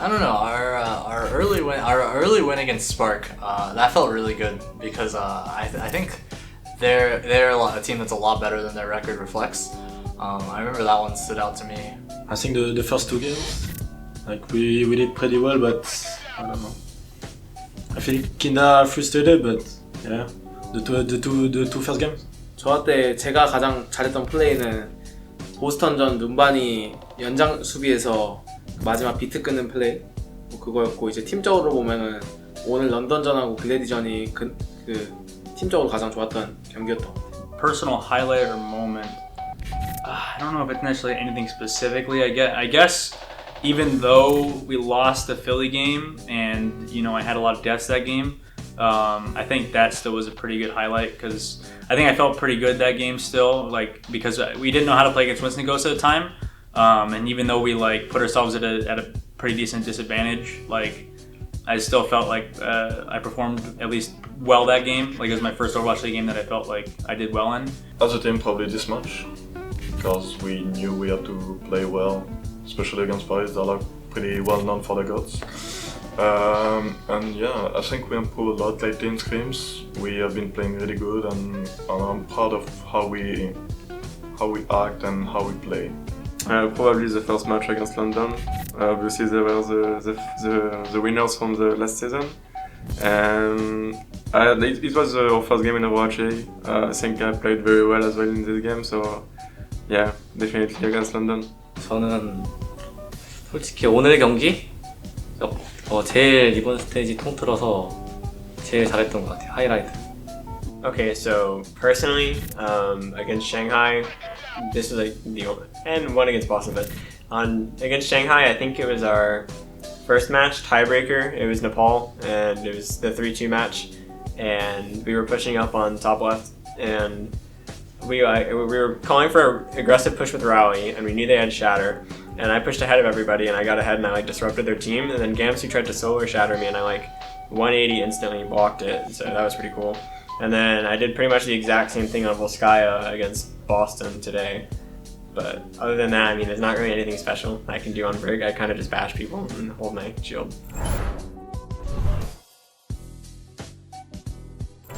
I don't know. Our early win against Spark, that felt really good because I think they're a team that's a lot better than their record reflects. I remember that one stood out to me. I think the first two games, like we did pretty well, but I don't know. I feel kinda frustrated, but yeah, the two first games. 저한테 제가 가장 잘했던 플레이는 보스턴전 눈반이 연장 수비에서 마지막 비트 끊는 플레이 뭐 그거였고, 이제 팀적으로 보면은 오늘 런던전하고 글래디전이 그 팀적으로 가장 좋았던 경기였던 것 같아요. Personal highlight or moment. I don't know if it's necessarily anything specifically. I guess even though we lost the Philly game and I had a lot of deaths that game, I think that still was a pretty good highlight because I think I felt pretty good that game still, like because we didn't know how to play against Winston Ghost at the time, and even though we put ourselves at a pretty decent disadvantage, I still felt like I performed at least well that game. Like it was my first Overwatch League game that I felt like I did well in. As a team, probably this much, because we knew we had to play well, especially against Paris. They're pretty well known for their guts. And yeah, I think we improved a lot lately in scrims. We have been playing really good, and I'm proud of how we act and how we play. Probably the first match against London. Obviously, they were the winners from the last season, and it was our first game in Overwatch League. I think I played very well as well in this game. So yeah, definitely against London. 저는 솔직히 오늘 경기 제일 이번 스테이지 통틀어서 제일 잘했던 것 같아요. 하이라이트. Okay, so personally, against Shanghai, this was and one against Boston, but against Shanghai, I think it was our first match, tiebreaker. It was Nepal, and it was the 3-2 match, and we were pushing up on top left, and we were calling for an aggressive push with Rally, and we knew they had Shatter, and I pushed ahead of everybody, and I got ahead, and I disrupted their team, and then Gamsu tried to solo Shatter me, and I 180 instantly blocked it, so that was pretty cool. And then I did pretty much the exact same thing on Volskaya against Boston today. But other than that, there's not really anything special I can do on Brig. I kind of just bash people and hold my shield.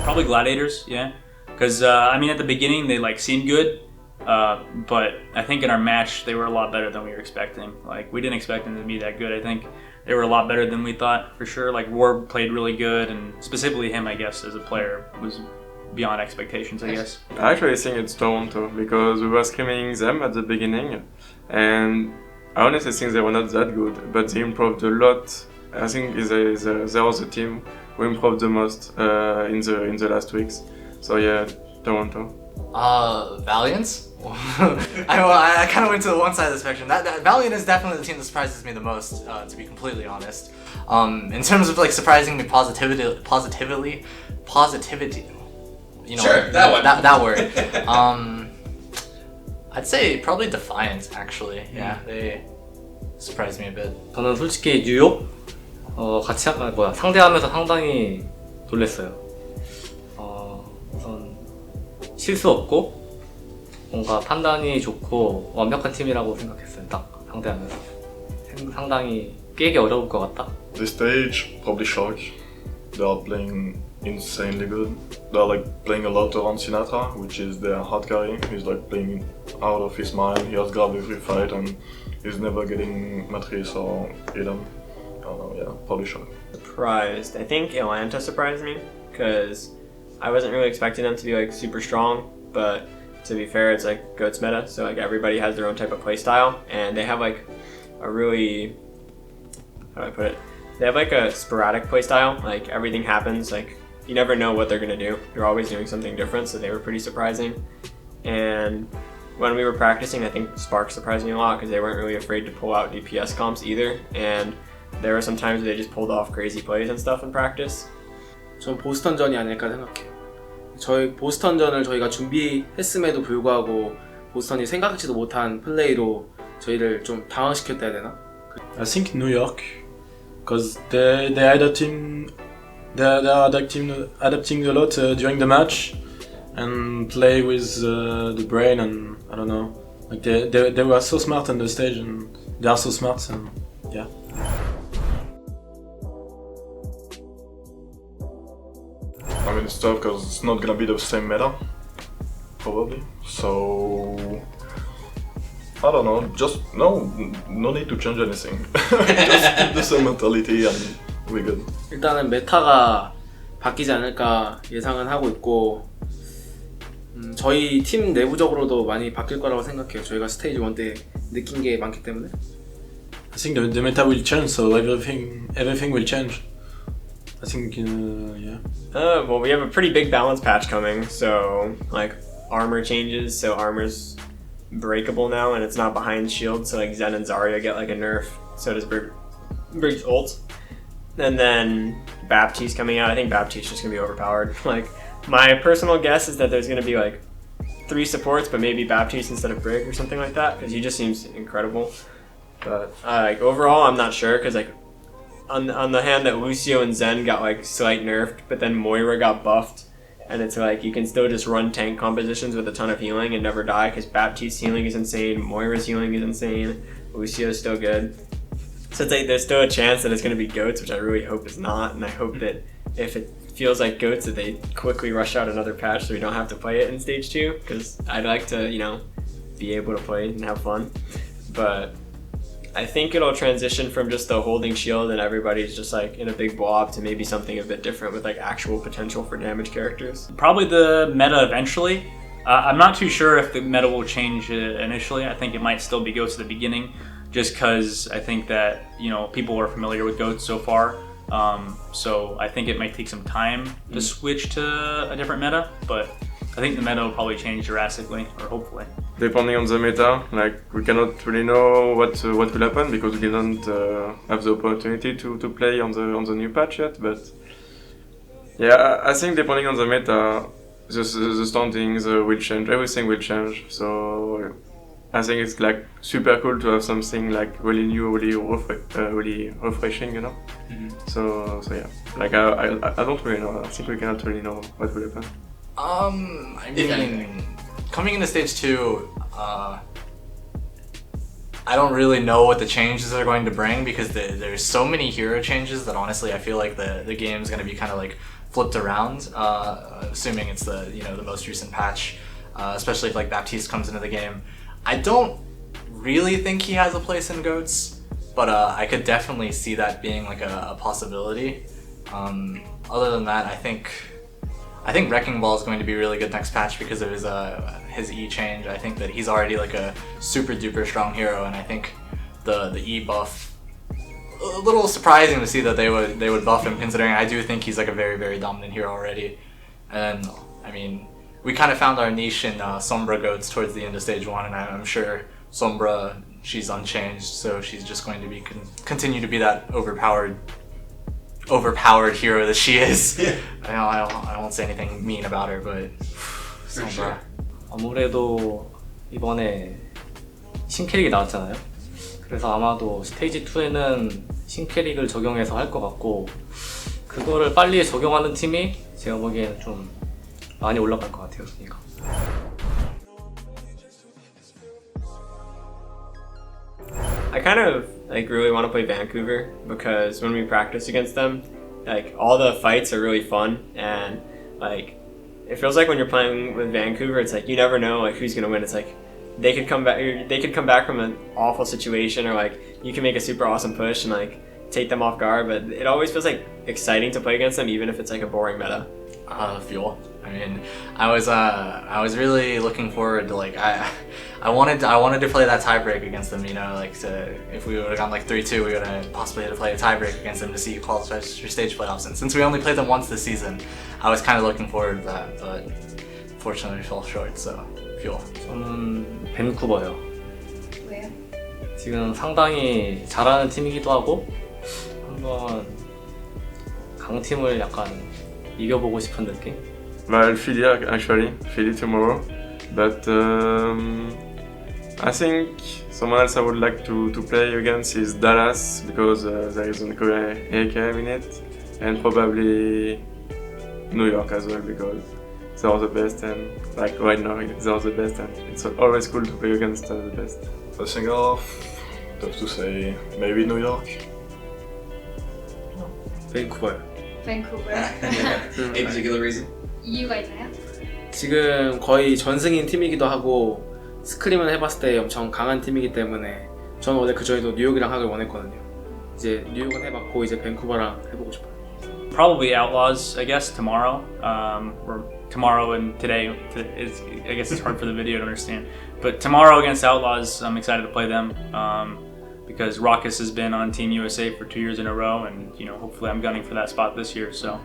Probably Gladiators, yeah. Because, at the beginning they seemed good, but I think in our match they were a lot better than we were expecting. We didn't expect them to be that good. I think they were a lot better than we thought, for sure. War played really good, and specifically him, I guess, as a player, was beyond expectations, I guess. I actually think it's Toronto, because we were screaming them at the beginning, and I honestly think they were not that good, but they improved a lot. I think they was the team who improved the most in the last weeks. So yeah, Toronto. Valiant? I kind of went to the one side of the spectrum. That Valiant is definitely the team that surprises me the most, to be completely honest. In terms of surprising me positivity. Sure, that one. That word. I'd say probably Defiant, actually. Yeah, they surprised me a bit. 저는 솔직히 뉴욕 같이 상대하면서 상당히 놀랐어요. 우선 실수 없고 뭔가 판단이 좋고 완벽한 팀이라고 생각했어요. 딱 상대하면서 상당히 깨기 어려울 것 같다. This stage probably shocked. They are playing insanely good. They are playing a lot around Sinatra, which is their hard carry. He's playing out of his mind. He has grabbed every fight and he's never getting Matrice or Eden. Yeah, probably shocked. Surprised. I think Atlanta surprised me because I wasn't really expecting them to be super strong, but to be fair, it's GOATS meta, so everybody has their own type of play style, and they have a really, how do I put it? They have a sporadic play style. Everything happens. You never know what they're gonna do. They're always doing something different, so they were pretty surprising. And when we were practicing, I think Spark surprised me a lot because they weren't really afraid to pull out DPS comps either. And there were some times where they just pulled off crazy plays and stuff in practice. 전 보스턴전이 아닐까 생각해요. 저희 보스턴전을 저희가 준비했음에도 불구하고 보스턴이 생각지도 못한 플레이로 저희를 좀 당황시켰다 해야 되나? I think New York, because they are adapting a lot during the match and play with the brain, and I don't know, they were so smart on the stage, and they are so smart, and yeah. I mean, it's tough because it's not gonna be the same meta, probably. So I don't know. Just no need to change anything. Just keep the same mentality and we're good. 일단은 메타가 바뀌지 않을까 예상은 하고 있고 저희 팀 내부적으로도 많이 바뀔 거라고 생각해요. 저희가 스테이지 1 때 느낀 게 많기 때문에. I think the meta will change, so everything will change. I think, yeah. Well, we have a pretty big balance patch coming, so like armor changes, so armor's breakable now, and it's not behind shield. So like Zen and Zarya get like a nerf. So does Brig's ult. And then Baptiste coming out. I think Baptiste is just gonna be overpowered. Like my personal guess is that there's gonna be like 3 supports, but maybe Baptiste instead of Brig or something like that, because he just seems incredible. But like overall, I'm not sure, because like on the hand that Lucio and Zen got like slight nerfed, but then Moira got buffed, and it's like you can still just run tank compositions with a ton of healing and never die, because Baptiste's healing is insane, Moira's healing is insane, Lucio's still good. So it's like there's still a chance that it's going to be GOATS, which I really hope is not, and I hope that if it feels like GOATS that they quickly rush out another patch so we don't have to play it in stage 2, because I'd like to, you know, be able to play and have fun. But I think it'll transition from just the holding shield and everybody's just like in a big blob to maybe something a bit different with like actual potential for damage characters. Probably the meta eventually. I'm not too sure if the meta will change initially. I think it might still be GOATS at the beginning, just because I think that, you know, people are familiar with GOATS so far. So I think it might take some time to switch to a different meta, but I think the meta will probably change drastically, or hopefully. Depending on the meta, like we cannot really know what will happen because we didn't have the opportunity to play on the new patch yet. But yeah, I think depending on the meta, the standings will change. Everything will change. So I think it's like super cool to have something like really new, really refreshing, you know. So yeah, like I don't really know. I think we cannot really know what will happen. I mean, coming into stage 2, I don't really know what the changes are going to bring, because there's so many hero changes that honestly I feel like the game's going to be kind of like flipped around, assuming it's the most recent patch, especially if like Baptiste comes into the game. I don't really think he has a place in GOATS, but I could definitely see that being like a possibility. Other than that, I think Wrecking Ball is going to be really good next patch because of his E change. I think that he's already like a super duper strong hero, and I think the E buff, a little surprising to see that they would buff him, considering I do think he's like a very, very dominant hero already. And I mean, we kind of found our niche in Sombra GOATS towards the end of stage 1, and I'm sure Sombra, she's unchanged, so she's just going to be continue to be that overpowered hero that she is. I won't say anything mean about her, but Sombra. 아무래도 이번에 신캐릭이 나왔잖아요. 그래서 아마도 스테이지 2에는 신캐릭을 적용해서 할 것 같고, 그거를 빨리 적용하는 팀이 제가 보기에는 좀 많이 올라갈 것 같아요. 그러니까. I kind of like really want to play Vancouver, because when we practice against them, like all the fights are really fun, and like it feels like when you're playing with Vancouver, it's like you never know like who's gonna win. It's like they could come back from an awful situation, or like you can make a super awesome push and like take them off guard, but it always feels like exciting to play against them, even if it's like a boring meta. Fuel. I mean, I was really looking forward to like I wanted to play that tiebreak against them. You know, like if we would have gone like 3-2, we would have possibly had to play a tiebreak against them to see who qualifies for stage playoffs. And since we only played them once this season, I was kind of looking forward to that, but fortunately we fell short. So Fuel. 저는 밴쿠버요. 왜요? 지금 상당히 잘하는 팀이기도 하고 한번 강팀을 약간 이겨보고 싶은 느낌? Well, Philly actually, Philly tomorrow, but I think someone else I would like to play against is Dallas, because there is an AKM in it, and probably New York as well, because they are the best, and like right now they are the best, and it's always cool to play against the best. I think I'll have to say maybe New York. 밴쿠버요. Vancouver. Any particular reason? 이유가 있나요? 지금 거의 전승인 팀이기도 하고 스크림을 해봤을 때 엄청 강한 팀이기 때문에 저는 원래 그 전에도 뉴욕이랑 하길 원했거든요. 이제 뉴욕은 해봤고 이제 밴쿠버랑 해보고 싶어요. Probably Outlaws, I guess, tomorrow. Or tomorrow and today. I guess it's hard for the video to understand. But tomorrow against Outlaws, I'm excited to play them because Raucus has been on Team USA for 2 years in a row, and hopefully I'm gunning for that spot this year. So.